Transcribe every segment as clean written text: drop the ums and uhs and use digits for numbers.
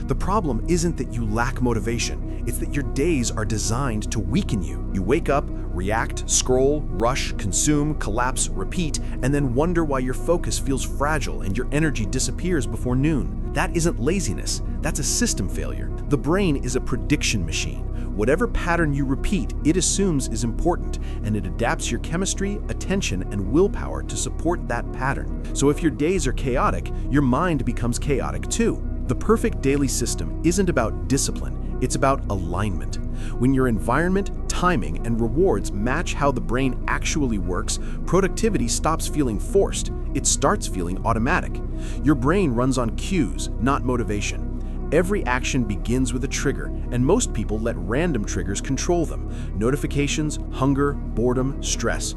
The problem isn't that you lack motivation, it's that your days are designed to weaken you. You wake up, react, scroll, rush, consume, collapse, repeat, and then wonder why your focus feels fragile and your energy disappears before noon. That isn't laziness, that's a system failure. The brain is a prediction machine. Whatever pattern you repeat, it assumes is important, and it adapts your chemistry, attention, and willpower to support that pattern. So if your days are chaotic, your mind becomes chaotic too. The perfect daily system isn't about discipline, it's about alignment. When your environment, timing, and rewards match how the brain actually works, productivity stops feeling forced. It starts feeling automatic. Your brain runs on cues, not motivation. Every action begins with a trigger, and most people let random triggers control them. Notifications, hunger, boredom, stress.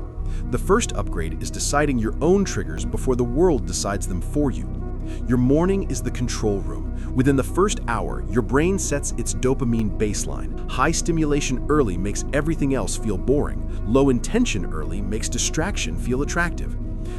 The first upgrade is deciding your own triggers before the world decides them for you. Your morning is the control room. Within the first hour, your brain sets its dopamine baseline. High stimulation early makes everything else feel boring. Low intention early makes distraction feel attractive.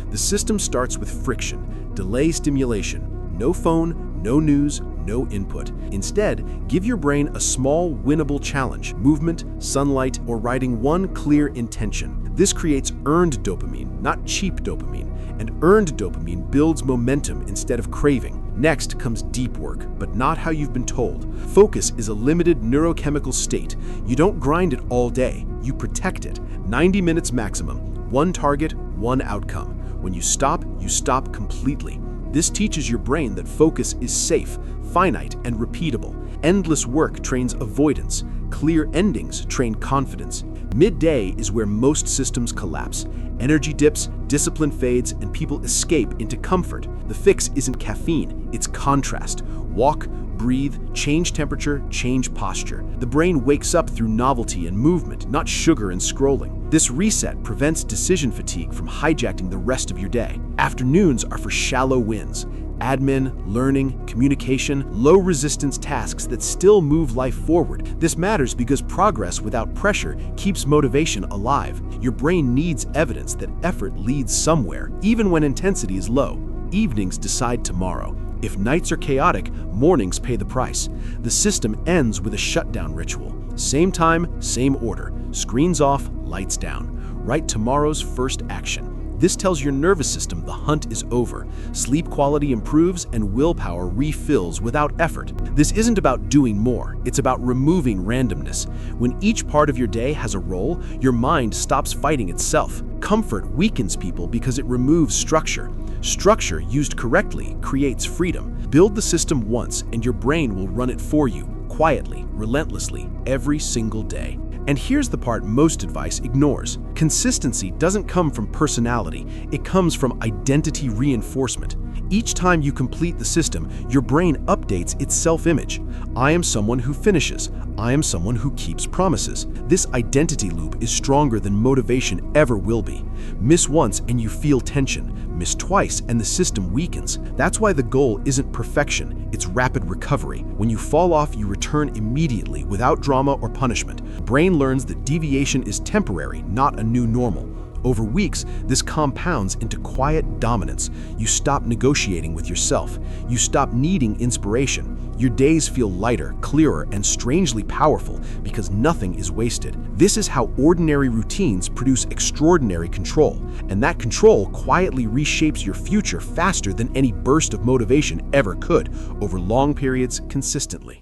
The system starts with friction. Delay stimulation. No phone, no news, no input. Instead, give your brain a small, winnable challenge: movement, sunlight, or writing one clear intention. This creates earned dopamine, not cheap dopamine, and earned dopamine builds momentum instead of craving. Next comes deep work, but not how you've been told. Focus is a limited neurochemical state. You don't grind it all day, you protect it. 90 minutes maximum, one target, one outcome. When you stop completely. This teaches your brain that focus is safe, finite, and repeatable. Endless work trains avoidance. Clear endings train confidence. Midday is where most systems collapse. Energy dips, discipline fades, and people escape into comfort. The fix isn't caffeine, it's contrast. Walk, breathe, change temperature, change posture. The brain wakes up through novelty and movement, not sugar and scrolling. This reset prevents decision fatigue from hijacking the rest of your day. Afternoons are for shallow wins. Admin, learning, communication, low-resistance tasks that still move life forward. This matters because progress without pressure keeps motivation alive. Your brain needs evidence that effort leads somewhere, even when intensity is low. Evenings decide tomorrow. If nights are chaotic, mornings pay the price. The system ends with a shutdown ritual. Same time, same order. Screens off, lights down. Write tomorrow's first action. This tells your nervous system the hunt is over. Sleep quality improves and willpower refills without effort. This isn't about doing more, it's about removing randomness. When each part of your day has a role, your mind stops fighting itself. Comfort weakens people because it removes structure. Structure, used correctly, creates freedom. Build the system once and your brain will run it for you, quietly, relentlessly, every single day. And here's the part most advice ignores. Consistency doesn't come from personality, it comes from identity reinforcement. Each time you complete the system, your brain updates its self-image. I am someone who finishes. I am someone who keeps promises. This identity loop is stronger than motivation ever will be. Miss once and you feel tension. Miss twice and the system weakens. That's why the goal isn't perfection, it's rapid recovery. When you fall off, you return immediately without drama or punishment. Brain learns that deviation is temporary, not a new normal. Over weeks, this compounds into quiet dominance. You stop negotiating with yourself. You stop needing inspiration. Your days feel lighter, clearer, and strangely powerful because nothing is wasted. This is how ordinary routines produce extraordinary control, and that control quietly reshapes your future faster than any burst of motivation ever could, over long periods, consistently.